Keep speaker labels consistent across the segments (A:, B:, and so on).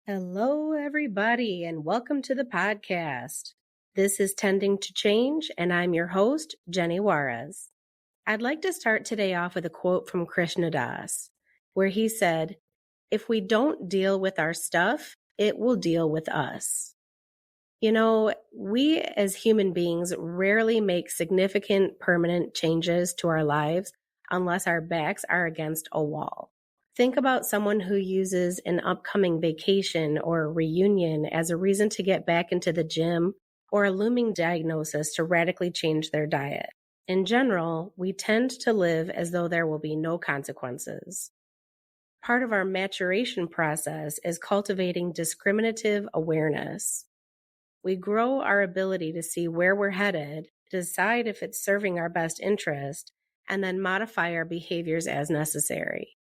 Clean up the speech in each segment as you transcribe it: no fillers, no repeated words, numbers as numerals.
A: Hello, everybody, and welcome to the podcast. This is Tending to Change, and I'm your host, Jenny Juarez. I'd like to start today off with a quote from Krishna Das, where he said, "If we don't deal with our stuff, it will deal with us." You know, we as human beings rarely make significant permanent changes to our lives unless our backs are against a wall. Think about someone who uses an upcoming vacation or a reunion as a reason to get back into the gym or a looming diagnosis to radically change their diet. In general, we tend to live as though there will be no consequences. Part of our maturation process is cultivating discriminative awareness. We grow our ability to see where we're headed, decide if it's serving our best interest, and then modify our behaviors as necessary.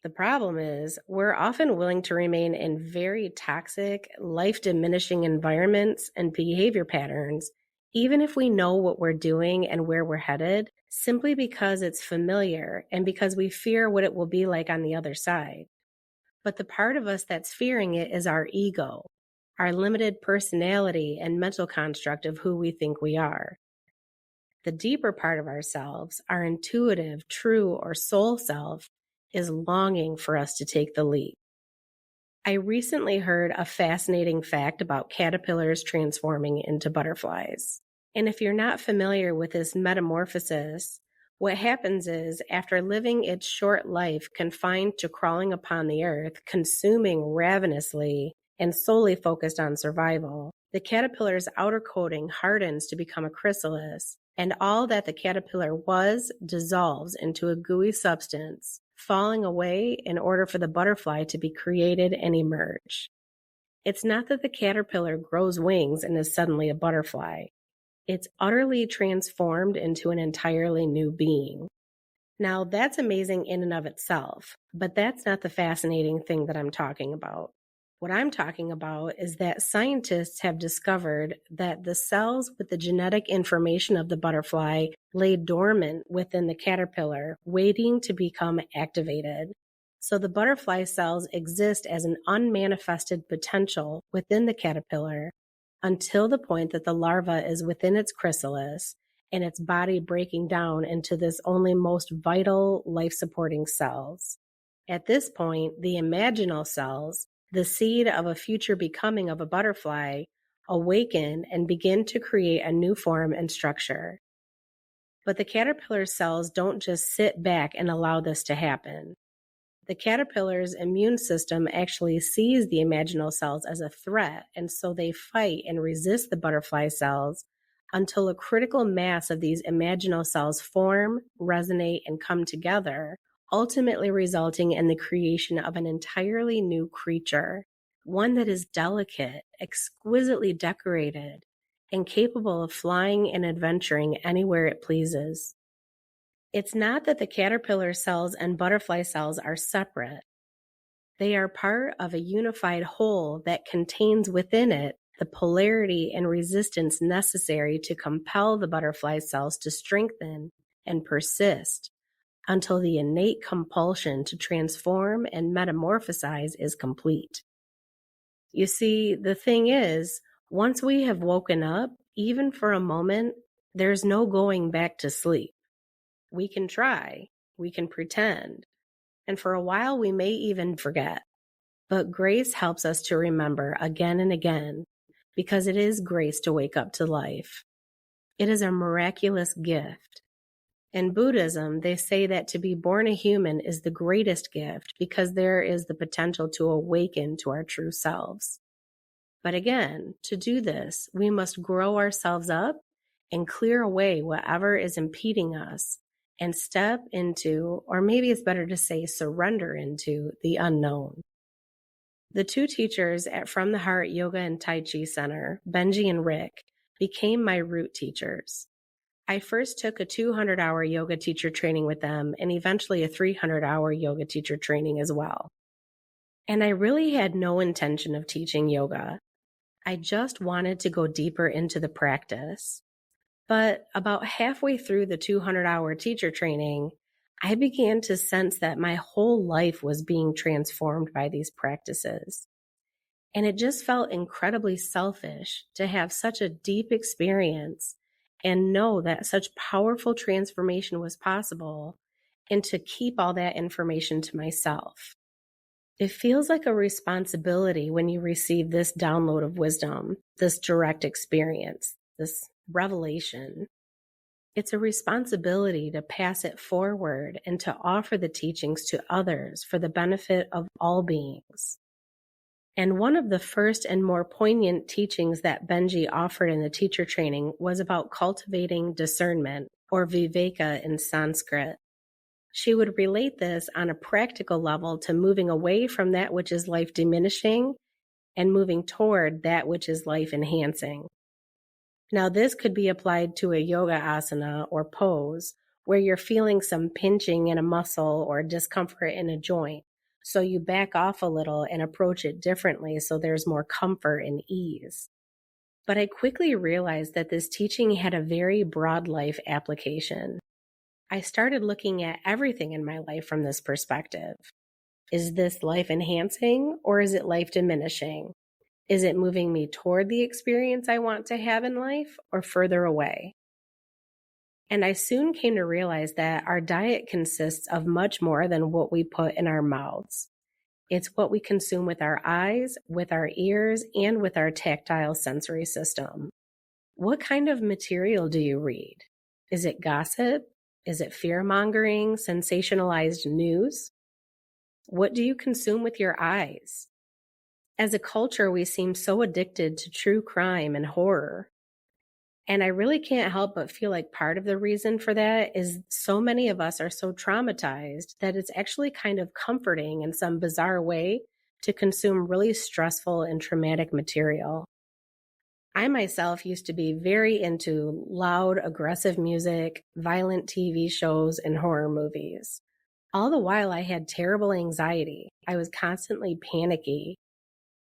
A: The problem is, we're often willing to remain in very toxic, life-diminishing environments and behavior patterns, even if we know what we're doing and where we're headed, simply because it's familiar and because we fear what it will be like on the other side. But the part of us that's fearing it is our ego, our limited personality and mental construct of who we think we are. The deeper part of ourselves, our intuitive, true, or soul self, is longing for us to take the leap. I recently heard a fascinating fact about caterpillars transforming into butterflies. And if you're not familiar with this metamorphosis, what happens is, after living its short life confined to crawling upon the earth, consuming ravenously, and solely focused on survival, the caterpillar's outer coating hardens to become a chrysalis, and all that the caterpillar was dissolves into a gooey substance, falling away in order for the butterfly to be created and emerge. It's not that the caterpillar grows wings and is suddenly a butterfly. It's utterly transformed into an entirely new being. Now, that's amazing in and of itself, but that's not the fascinating thing that I'm talking about. What I'm talking about is that scientists have discovered that the cells with the genetic information of the butterfly lay dormant within the caterpillar, waiting to become activated. So the butterfly cells exist as an unmanifested potential within the caterpillar until the point that the larva is within its chrysalis and its body breaking down into this only most vital life-supporting cells. At this point, the imaginal cells, the seed of a future becoming of a butterfly, awaken and begin to create a new form and structure. But the caterpillar cells don't just sit back and allow this to happen. The caterpillar's immune system actually sees the imaginal cells as a threat, and so they fight and resist the butterfly cells until a critical mass of these imaginal cells form, resonate, and come together, ultimately resulting in the creation of an entirely new creature, one that is delicate, exquisitely decorated, and capable of flying and adventuring anywhere it pleases. It's not that the caterpillar cells and butterfly cells are separate. They are part of a unified whole that contains within it the polarity and resistance necessary to compel the butterfly cells to strengthen and persist until the innate compulsion to transform and metamorphosize is complete. You see, the thing is, once we have woken up, even for a moment, there's no going back to sleep. We can try, we can pretend, and for a while we may even forget. But grace helps us to remember again and again, because it is grace to wake up to life. It is a miraculous gift. In Buddhism, they say that to be born a human is the greatest gift because there is the potential to awaken to our true selves. But again, to do this, we must grow ourselves up and clear away whatever is impeding us and step into, or maybe it's better to say surrender into, the unknown. The two teachers at From the Heart Yoga and Tai Chi Center, Benji and Rick, became my root teachers. I first took a 200-hour yoga teacher training with them and eventually a 300-hour yoga teacher training as well. And I really had no intention of teaching yoga. I just wanted to go deeper into the practice. But about halfway through the 200-hour teacher training, I began to sense that my whole life was being transformed by these practices. And it just felt incredibly selfish to have such a deep experience and know that such powerful transformation was possible and to keep all that information to myself. It feels like a responsibility when you receive this download of wisdom, this direct experience, this revelation. It's a responsibility to pass it forward and to offer the teachings to others for the benefit of all beings. And one of the first and more poignant teachings that Benji offered in the teacher training was about cultivating discernment, or viveka in Sanskrit. She would relate this on a practical level to moving away from that which is life diminishing and moving toward that which is life enhancing. Now, this could be applied to a yoga asana or pose where you're feeling some pinching in a muscle or discomfort in a joint. So you back off a little and approach it differently so there's more comfort and ease. But I quickly realized that this teaching had a very broad life application. I started looking at everything in my life from this perspective. Is this life enhancing or is it life diminishing? Is it moving me toward the experience I want to have in life or further away? And I soon came to realize that our diet consists of much more than what we put in our mouths. It's what we consume with our eyes, with our ears, and with our tactile sensory system. What kind of material do you read? Is it gossip? Is it fear-mongering, sensationalized news? What do you consume with your eyes? As a culture, we seem so addicted to true crime and horror. And I really can't help but feel like part of the reason for that is so many of us are so traumatized that it's actually kind of comforting in some bizarre way to consume really stressful and traumatic material. I myself used to be very into loud, aggressive music, violent TV shows, and horror movies. All the while, I had terrible anxiety. I was constantly panicky.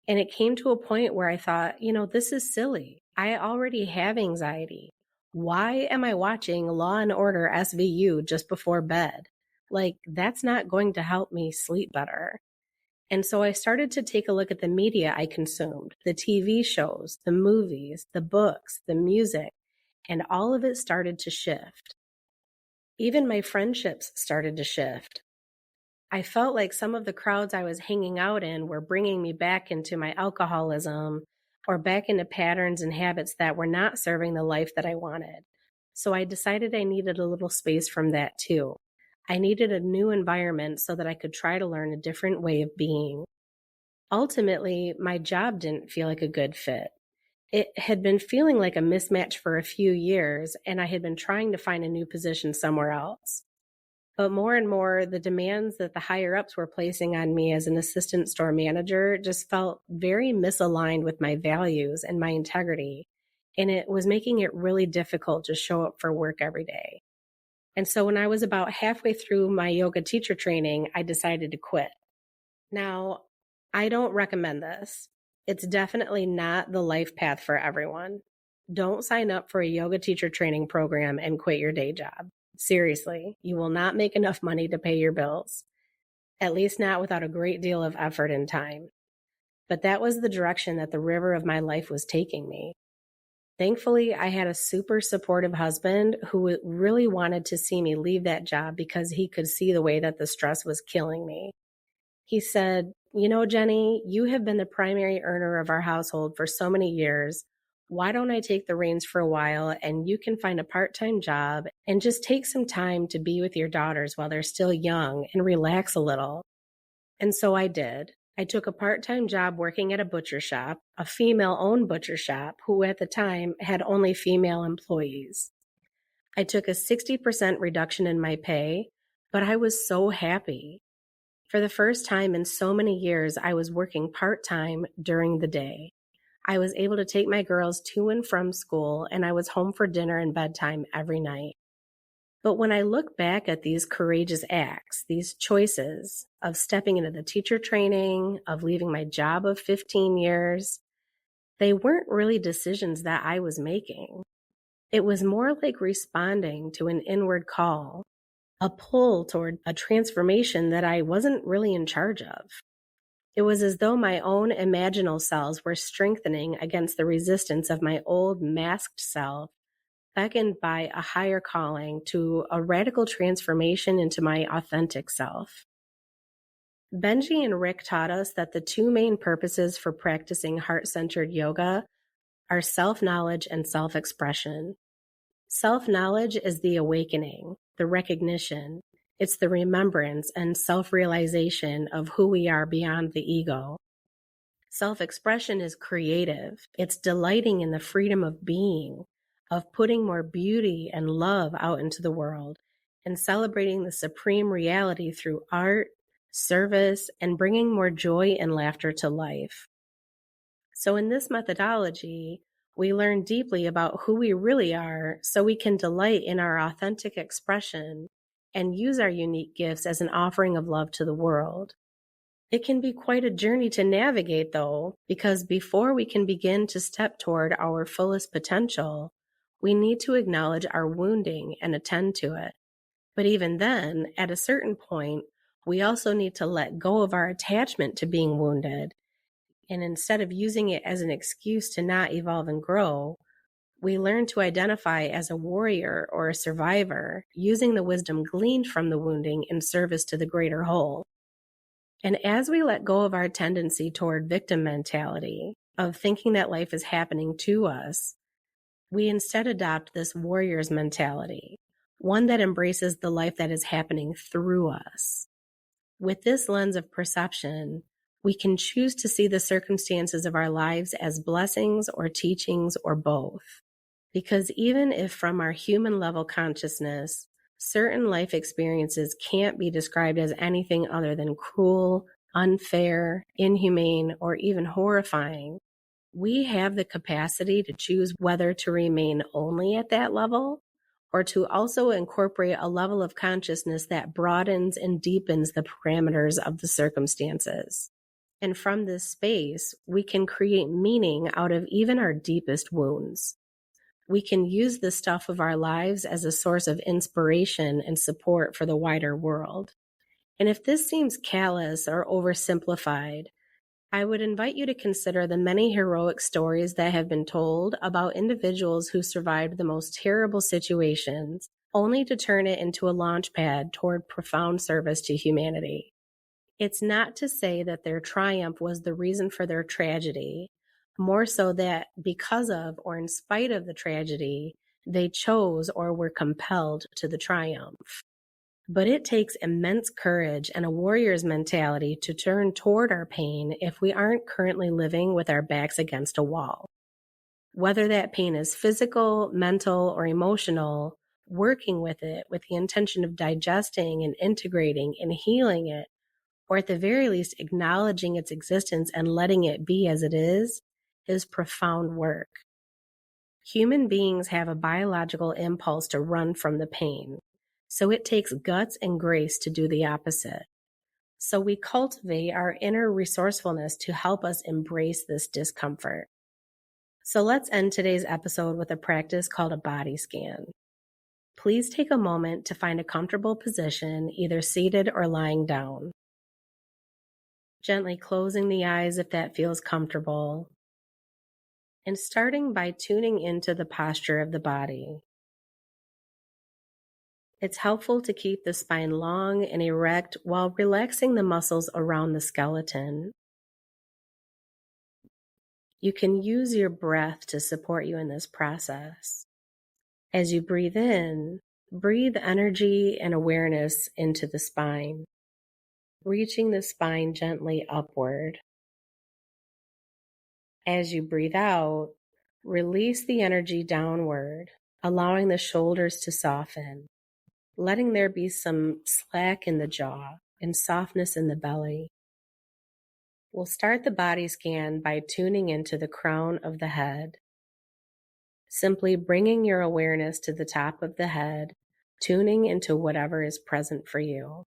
A: And it came to a point where I thought, this is silly. I already have anxiety. Why am I watching Law and Order SVU just before bed? Like, that's not going to help me sleep better. And so I started to take a look at the media I consumed, the TV shows, the movies, the books, the music, and all of it started to shift. Even my friendships started to shift. I felt like some of the crowds I was hanging out in were bringing me back into my alcoholism or back into patterns and habits that were not serving the life that I wanted. So I decided I needed a little space from that too. I needed a new environment so that I could try to learn a different way of being. Ultimately, my job didn't feel like a good fit. It had been feeling like a mismatch for a few years, and I had been trying to find a new position somewhere else. But more and more, the demands that the higher-ups were placing on me as an assistant store manager just felt very misaligned with my values and my integrity, and it was making it really difficult to show up for work every day. And so when I was about halfway through my yoga teacher training, I decided to quit. Now, I don't recommend this. It's definitely not the life path for everyone. Don't sign up for a yoga teacher training program and quit your day job. Seriously, you will not make enough money to pay your bills, at least not without a great deal of effort and time. But that was the direction that the river of my life was taking me. Thankfully, I had a super supportive husband who really wanted to see me leave that job because he could see the way that the stress was killing me. He said, Jenny, you have been the primary earner of our household for so many years. Why don't I take the reins for a while and you can find a part-time job and just take some time to be with your daughters while they're still young and relax a little. And so I did. I took a part-time job working at a butcher shop, a female-owned butcher shop, who at the time had only female employees. I took a 60% reduction in my pay, but I was so happy. For the first time in so many years, I was working part-time during the day. I was able to take my girls to and from school, and I was home for dinner and bedtime every night. But when I look back at these courageous acts, these choices of stepping into the teacher training, of leaving my job of 15 years, they weren't really decisions that I was making. It was more like responding to an inward call, a pull toward a transformation that I wasn't really in charge of. It was as though my own imaginal selves were strengthening against the resistance of my old masked self, beckoned by a higher calling to a radical transformation into my authentic self. Benji and Rick taught us that the two main purposes for practicing heart-centered yoga are self-knowledge and self-expression. Self-knowledge is the awakening, the recognition. It's the remembrance and self-realization of who we are beyond the ego. Self-expression is creative. It's delighting in the freedom of being, of putting more beauty and love out into the world, and celebrating the supreme reality through art, service, and bringing more joy and laughter to life. So in this methodology, we learn deeply about who we really are so we can delight in our authentic expression and use our unique gifts as an offering of love to the world. It can be quite a journey to navigate, though, because before we can begin to step toward our fullest potential, we need to acknowledge our wounding and attend to it. But even then, at a certain point, we also need to let go of our attachment to being wounded. And instead of using it as an excuse to not evolve and grow, we learn to identify as a warrior or a survivor, using the wisdom gleaned from the wounding in service to the greater whole. And as we let go of our tendency toward victim mentality, of thinking that life is happening to us, we instead adopt this warrior's mentality, one that embraces the life that is happening through us. With this lens of perception, we can choose to see the circumstances of our lives as blessings or teachings or both. Because even if from our human level consciousness, certain life experiences can't be described as anything other than cruel, unfair, inhumane, or even horrifying, we have the capacity to choose whether to remain only at that level or to also incorporate a level of consciousness that broadens and deepens the parameters of the circumstances. And from this space, we can create meaning out of even our deepest wounds. We can use the stuff of our lives as a source of inspiration and support for the wider world. And if this seems callous or oversimplified, I would invite you to consider the many heroic stories that have been told about individuals who survived the most terrible situations, only to turn it into a launchpad toward profound service to humanity. It's not to say that their triumph was the reason for their tragedy, more so that because of or in spite of the tragedy, they chose or were compelled to the triumph. But it takes immense courage and a warrior's mentality to turn toward our pain if we aren't currently living with our backs against a wall. Whether that pain is physical, mental, or emotional, working with it with the intention of digesting and integrating and healing it, or at the very least acknowledging its existence and letting it be as it is profound work. Human beings have a biological impulse to run from the pain. So it takes guts and grace to do the opposite. So we cultivate our inner resourcefulness to help us embrace this discomfort. So let's end today's episode with a practice called a body scan. Please take a moment to find a comfortable position, either seated or lying down. Gently closing the eyes if that feels comfortable. And starting by tuning into the posture of the body. It's helpful to keep the spine long and erect while relaxing the muscles around the skeleton. You can use your breath to support you in this process. As you breathe in, breathe energy and awareness into the spine, reaching the spine gently upward. As you breathe out, release the energy downward, allowing the shoulders to soften. Letting there be some slack in the jaw and softness in the belly. We'll start the body scan by tuning into the crown of the head. Simply bringing your awareness to the top of the head, tuning into whatever is present for you.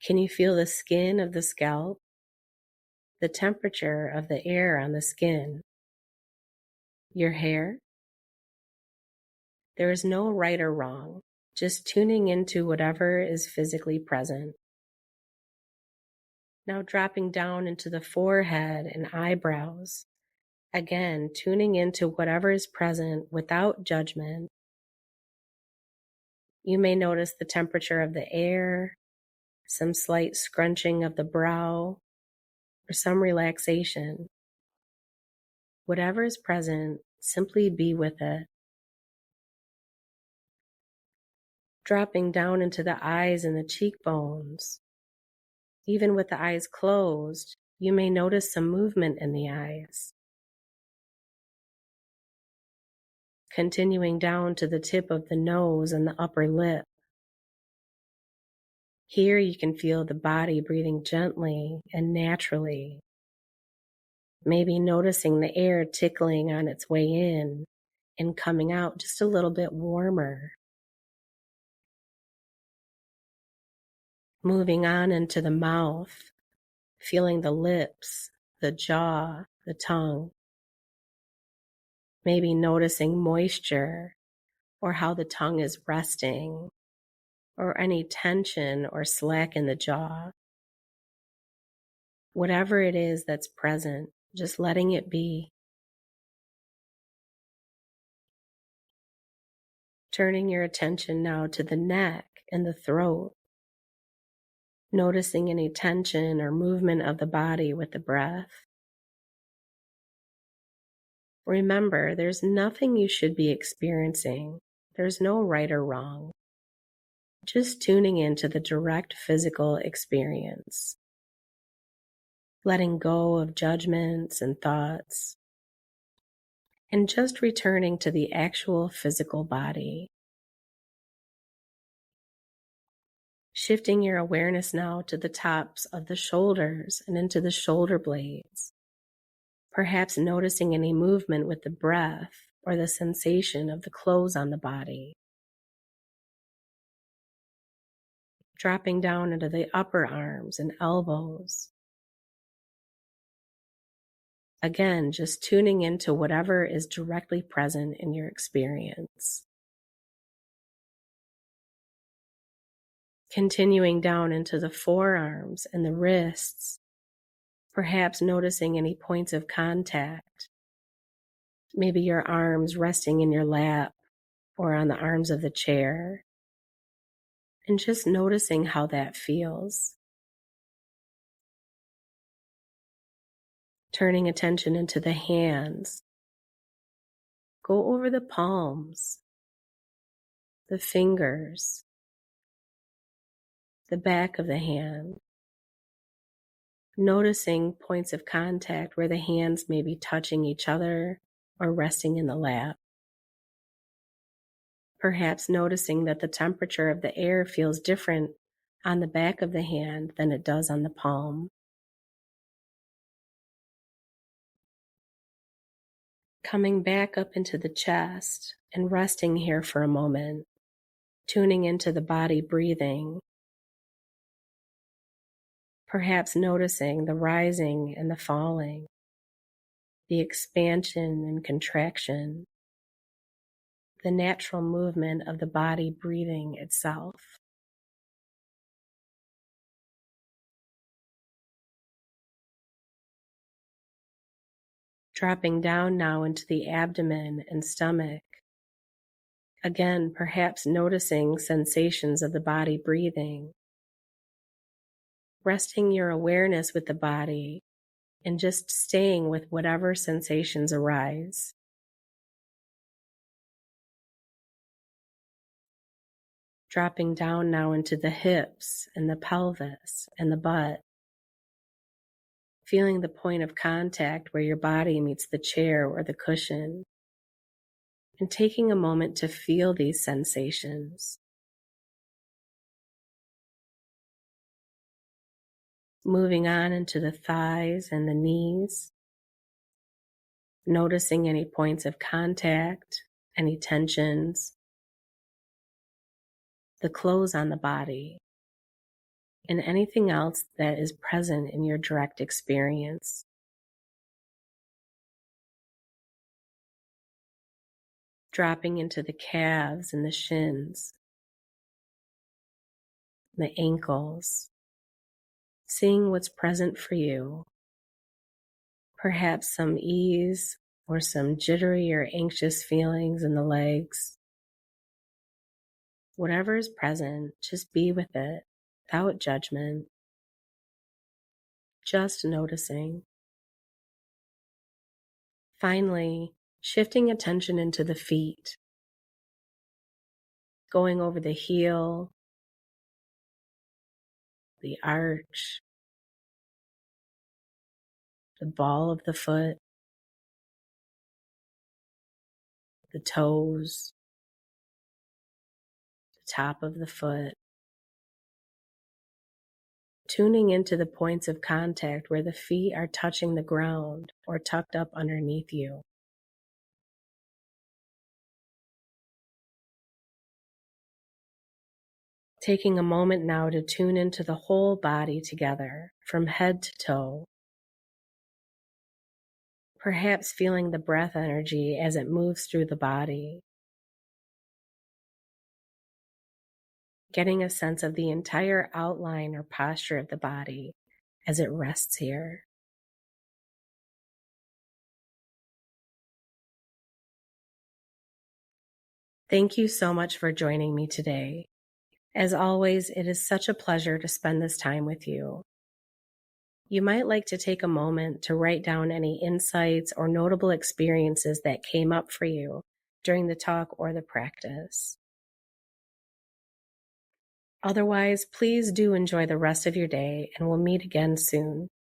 A: Can you feel the skin of the scalp? The temperature of the air on the skin? Your hair? There is no right or wrong. Just tuning into whatever is physically present. Now dropping down into the forehead and eyebrows. Again, tuning into whatever is present without judgment. You may notice the temperature of the air, some slight scrunching of the brow, or some relaxation. Whatever is present, simply be with it. Dropping down into the eyes and the cheekbones. Even with the eyes closed, you may notice some movement in the eyes. Continuing down to the tip of the nose and the upper lip. Here you can feel the body breathing gently and naturally. Maybe noticing the air tickling on its way in and coming out just a little bit warmer. Moving on into the mouth, feeling the lips, the jaw, the tongue. Maybe noticing moisture or how the tongue is resting or any tension or slack in the jaw. Whatever it is that's present, just letting it be. Turning your attention now to the neck and the throat. Noticing any tension or movement of the body with the breath. Remember, there's nothing you should be experiencing. There's no right or wrong. Just tuning into the direct physical experience. Letting go of judgments and thoughts. And just returning to the actual physical body. Shifting your awareness now to the tops of the shoulders and into the shoulder blades. Perhaps noticing any movement with the breath or the sensation of the clothes on the body. Dropping down into the upper arms and elbows. Again, just tuning into whatever is directly present in your experience. Continuing down into the forearms and the wrists, perhaps noticing any points of contact. Maybe your arms resting in your lap or on the arms of the chair. And just noticing how that feels. Turning attention into the hands. Go over the palms, the fingers, the back of the hand, noticing points of contact where the hands may be touching each other or resting in the lap. Perhaps noticing that the temperature of the air feels different on the back of the hand than it does on the palm. Coming back up into the chest and resting here for a moment, tuning into the body breathing. Perhaps noticing the rising and the falling, the expansion and contraction, the natural movement of the body breathing itself. Dropping down now into the abdomen and stomach. Again, perhaps noticing sensations of the body breathing. Resting your awareness with the body and just staying with whatever sensations arise. Dropping down now into the hips and the pelvis and the butt. Feeling the point of contact where your body meets the chair or the cushion. And taking a moment to feel these sensations. Moving on into the thighs and the knees. Noticing any points of contact, any tensions. The clothes on the body. And anything else that is present in your direct experience. Dropping into the calves and the shins, the ankles, seeing what's present for you. Perhaps some ease or some jittery or anxious feelings in the legs. Whatever is present, just be with it without judgment, just noticing. Finally, shifting attention into the feet, going over the heel, the arch, the ball of the foot, the toes, the top of the foot, tuning into the points of contact where the feet are touching the ground or tucked up underneath you. Taking a moment now to tune into the whole body together, from head to toe. Perhaps feeling the breath energy as it moves through the body. Getting a sense of the entire outline or posture of the body as it rests here. Thank you so much for joining me today. As always, it is such a pleasure to spend this time with you. You might like to take a moment to write down any insights or notable experiences that came up for you during the talk or the practice. Otherwise, please do enjoy the rest of your day, and we'll meet again soon.